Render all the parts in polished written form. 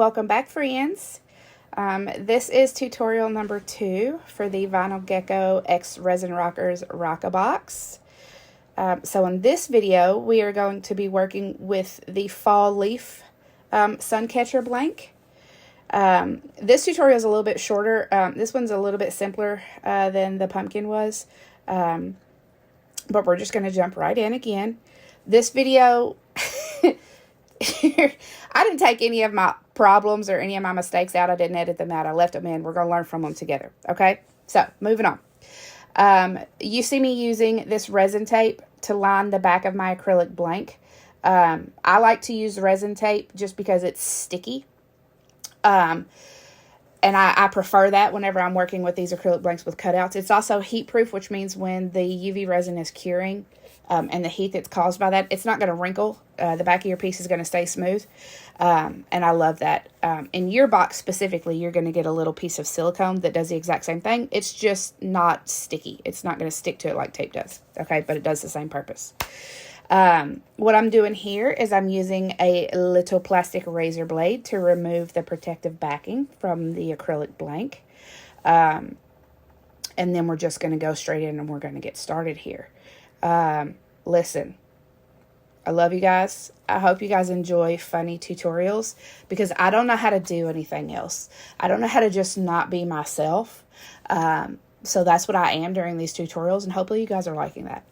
Welcome back, friends. This is tutorial number 2 for the VinylGecko X Resin Rockers ROCKABOX. So in this video, we are going to be working with the fall leaf Suncatcher blank. This tutorial is a little bit shorter. This one's a little bit simpler than the pumpkin was, but we're just going to jump right in again. This video, I didn't take any of my problems or any of my mistakes out. I didn't edit them out. I left them in. We're going to learn from them together. Okay, so moving on. You see me using this resin tape to line the back of my acrylic blank. I like to use resin tape just because it's sticky. And I prefer that whenever I'm working with these acrylic blanks with cutouts. It's also heat proof, which means when the UV resin is curing and the heat that's caused by that, it's not going to wrinkle. The back of your piece is going to stay smooth. And I love that. In your box specifically, you're going to get a little piece of silicone that does the exact same thing. It's just not sticky. It's not going to stick to it like tape does. Okay, but it does the same purpose. What I'm doing here is I'm using a little plastic razor blade to remove the protective backing from the acrylic blank. And then we're just going to go straight in and we're going to get started here. Listen, I love you guys. I hope you guys enjoy funny tutorials because I don't know how to do anything else. I don't know how to just not be myself. So that's what I am during these tutorials, and hopefully you guys are liking that.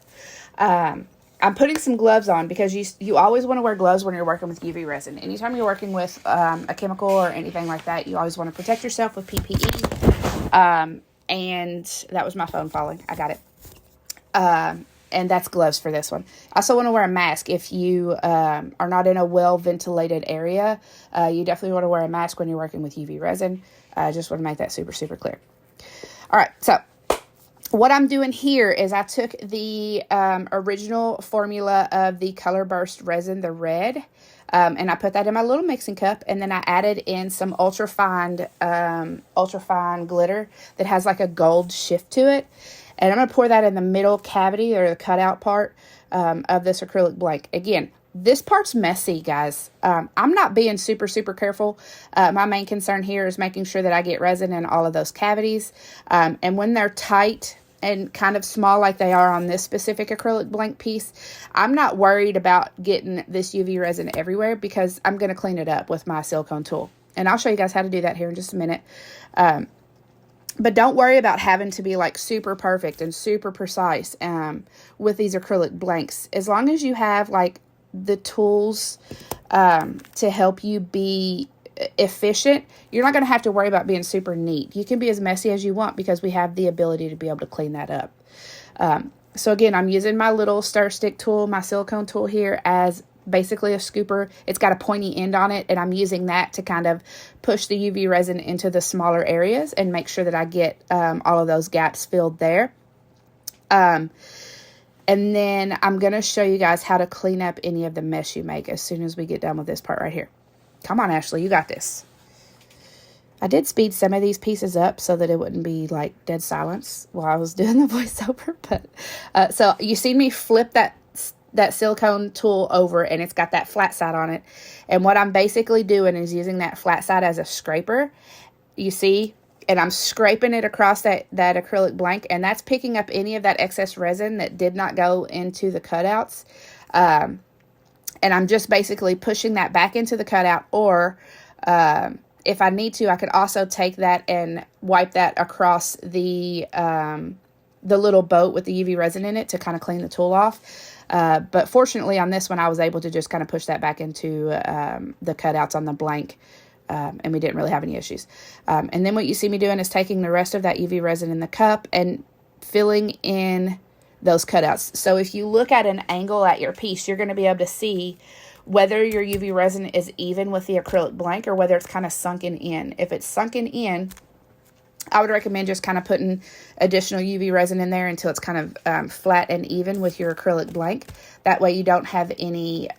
I'm putting some gloves on because you always want to wear gloves when you're working with UV resin. Anytime you're working with a chemical or anything like that, you always want to protect yourself with PPE. And that was my phone falling. I got it. And that's gloves for this one. I also want to wear a mask. If you are not in a well-ventilated area, you definitely want to wear a mask when you're working with UV resin. I just want to make that super, super clear. All right, so what I'm doing here is I took the original formula of the Color Burst resin, the red, and I put that in my little mixing cup, and then I added in some ultrafine glitter that has like a gold shift to it. And I'm going to pour that in the middle cavity or the cutout part of this acrylic blank. Again, this part's messy, guys. I'm not being super, super careful. My main concern here is making sure that I get resin in all of those cavities. And when they're tight and kind of small like they are on this specific acrylic blank piece, I'm not worried about getting this UV resin everywhere because I'm going to clean it up with my silicone tool. And I'll show you guys how to do that here in just a minute. But don't worry about having to be like super perfect and super precise with these acrylic blanks. As long as you have like the tools to help you be efficient, you're not going to have to worry about being super neat. You can be as messy as you want because we have the ability to be able to clean that up. So again, I'm using my little stir stick tool, my silicone tool here as basically a scooper. It's got a pointy end on it, and I'm using that to kind of push the UV resin into the smaller areas and make sure that I get all of those gaps filled there. And then I'm going to show you guys how to clean up any of the mess you make as soon as we get done with this part right here. Come on, Ashley, you got this. I did speed some of these pieces up so that it wouldn't be like dead silence while I was doing the voiceover. But so you see me flip that silicone tool over, and it's got that flat side on it. And what I'm basically doing is using that flat side as a scraper. You see, and I'm scraping it across that acrylic blank, and that's picking up any of that excess resin that did not go into the cutouts. And I'm just basically pushing that back into the cutout, or if I need to, I could also take that and wipe that across the little boat with the UV resin in it to kind of clean the tool off. But fortunately on this one, I was able to just kind of push that back into the cutouts on the blank, and we didn't really have any issues. And then what you see me doing is taking the rest of that UV resin in the cup and filling in those cutouts. So if you look at an angle at your piece, you're going to be able to see whether your UV resin is even with the acrylic blank or whether it's kind of sunken in. If it's sunken in, I would recommend just kind of putting additional UV resin in there until it's kind of flat and even with your acrylic blank. That way you don't have any,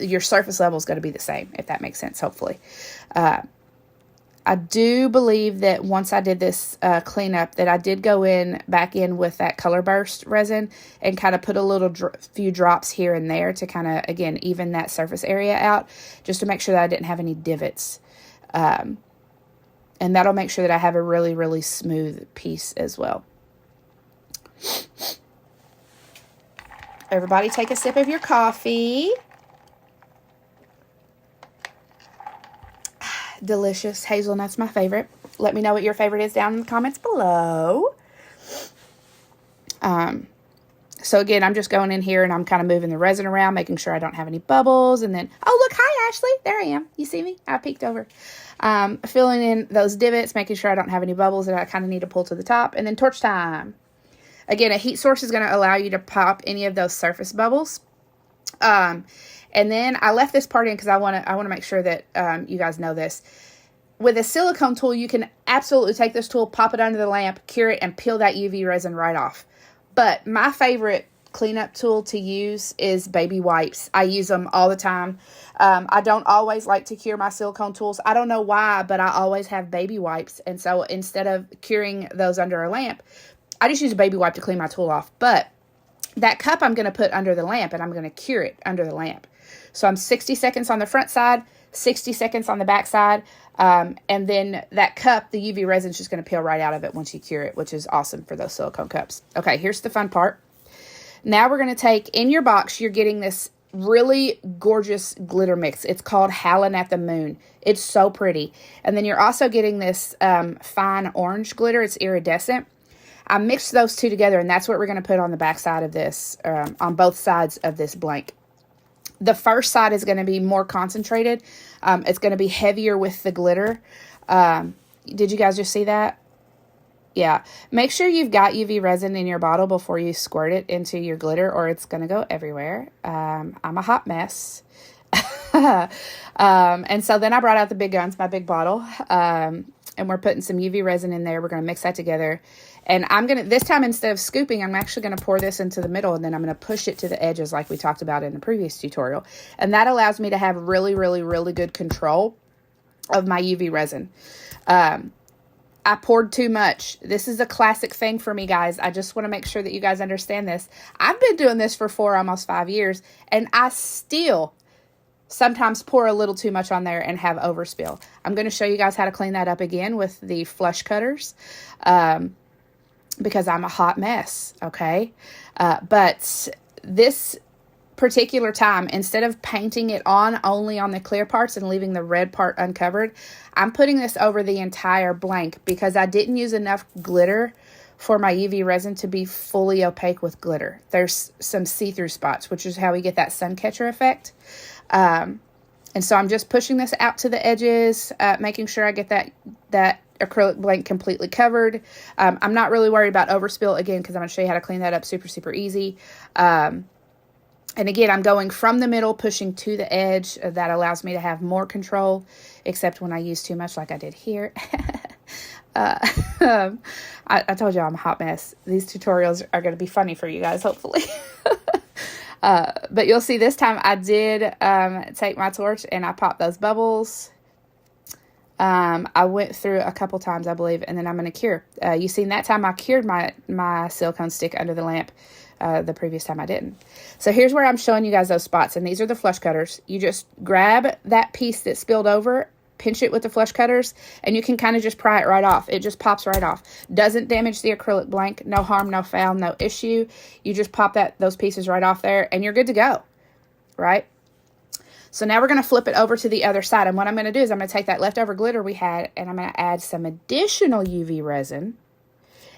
your surface level is going to be the same, if that makes sense, hopefully. I do believe that once I did this cleanup that I did go back in with that color burst resin and kind of put a little few drops here and there to kind of, again, even that surface area out, just to make sure that I didn't have any divots. And that'll make sure that I have a really, really smooth piece as well. Everybody take a sip of your coffee. Delicious. Hazelnut's my favorite. Let me know what your favorite is down in the comments below. So again, I'm just going in here and I'm kind of moving the resin around, making sure I don't have any bubbles. And then, oh, look, hi, Ashley. There I am. You see me? I peeked over. Filling in those divots, making sure I don't have any bubbles that I kind of need to pull to the top. And then torch time. Again, a heat source is going to allow you to pop any of those surface bubbles. And then I left this part in because I want to make sure that you guys know this. With a silicone tool, you can absolutely take this tool, pop it under the lamp, cure it, and peel that UV resin right off. But my favorite cleanup tool to use is baby wipes. I use them all the time. I don't always like to cure my silicone tools. I don't know why, but I always have baby wipes. And so instead of curing those under a lamp, I just use a baby wipe to clean my tool off. But that cup I'm going to put under the lamp, and I'm going to cure it under the lamp. So I'm 60 seconds on the front side, 60 seconds on the back side, and then that cup, the UV resin is just going to peel right out of it once you cure it, which is awesome for those silicone cups. Okay, here's the fun part. Now we're going to take, in your box, you're getting this really gorgeous glitter mix. It's called Howlin' at the Moon. It's so pretty. And then you're also getting this fine orange glitter. It's iridescent. I mixed those two together, and that's what we're going to put on the back side of this, on both sides of this blank. The first side is going to be more concentrated. It's going to be heavier with the glitter. Did you guys just see that? Yeah. Make sure you've got UV resin in your bottle before you squirt it into your glitter, or it's going to go everywhere. I'm a hot mess. And so then I brought out the big guns, my big bottle, and we're putting some UV resin in there. We're going to mix that together. And I'm going to, this time, instead of scooping, I'm actually going to pour this into the middle, and then I'm going to push it to the edges like we talked about in the previous tutorial. And that allows me to have really, really, really good control of my UV resin. I poured too much. This is a classic thing for me, guys. I just want to make sure that you guys understand this. I've been doing this for almost 5 years, and I still sometimes pour a little too much on there and have overspill. I'm going to show you guys how to clean that up again with the flush cutters. Because I'm a hot mess, okay? But this particular time, instead of painting it on only on the clear parts and leaving the red part uncovered, I'm putting this over the entire blank because I didn't use enough glitter for my UV resin to be fully opaque with glitter. There's some see-through spots, which is how we get that Suncatcher effect. And so I'm just pushing this out to the edges, making sure I get that acrylic blank completely covered. I'm not really worried about overspill, again, because I'm going to show you how to clean that up super, super easy. And again, I'm going from the middle, pushing to the edge. That allows me to have more control, except when I use too much like I did here. I told you I'm a hot mess. These tutorials are going to be funny for you guys, hopefully. But you'll see this time I did take my torch and I popped those bubbles. I went through a couple times, I believe, and then I'm going to cure. You seen that time I cured my silicone stick under the lamp. The previous time I didn't. So here's where I'm showing you guys those spots, and these are the flush cutters. You just grab that piece that spilled over, pinch it with the flush cutters, and you can kind of just pry it right off. It just pops right off. Doesn't damage the acrylic blank. No harm, no foul, no issue. You just pop those pieces right off there, and you're good to go, right? So now we're going to flip it over to the other side, and what I'm going to do is I'm going to take that leftover glitter we had, and I'm going to add some additional UV resin.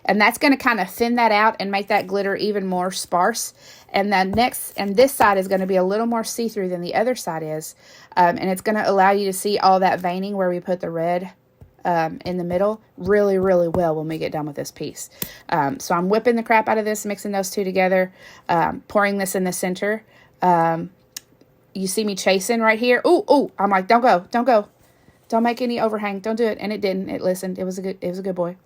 And that's going to kind of thin that out and make that glitter even more sparse. And then this side is going to be a little more see-through than the other side is. And it's going to allow you to see all that veining where we put the red in the middle really, really well when we get done with this piece. So I'm whipping the crap out of this, mixing those two together, pouring this in the center. You see me chasing right here. Ooh, I'm like, don't go. Don't make any overhang. Don't do it. And it didn't. It listened. It was a good boy.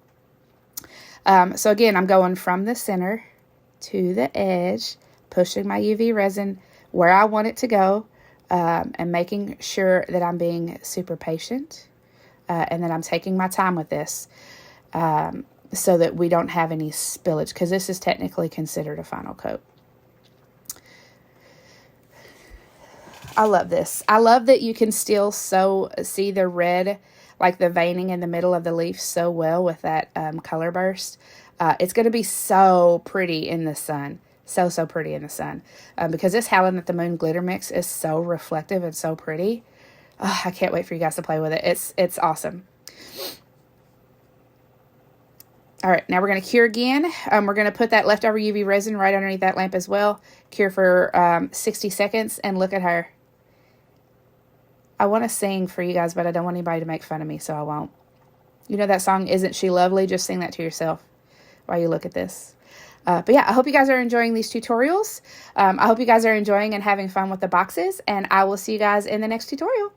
So again, I'm going from the center to the edge, pushing my UV resin where I want it to go, and making sure that I'm being super patient. and then I'm taking my time with this so that we don't have any spillage, because this is technically considered a final coat. I love this. I love that you can still see the red, like the veining in the middle of the leaf so well with that color burst. It's going to be so pretty in the sun. So pretty in the sun. Because this Howlin' at the Moon glitter mix is so reflective and so pretty. Oh, I can't wait for you guys to play with it. It's awesome. All right, now we're going to cure again. We're going to put that leftover UV resin right underneath that lamp as well. Cure for 60 seconds, and look at her. I want to sing for you guys, but I don't want anybody to make fun of me, so I won't. You know that song, Isn't She Lovely? Just sing that to yourself while you look at this. But yeah, I hope you guys are enjoying these tutorials. I hope you guys are enjoying and having fun with the boxes, and I will see you guys in the next tutorial.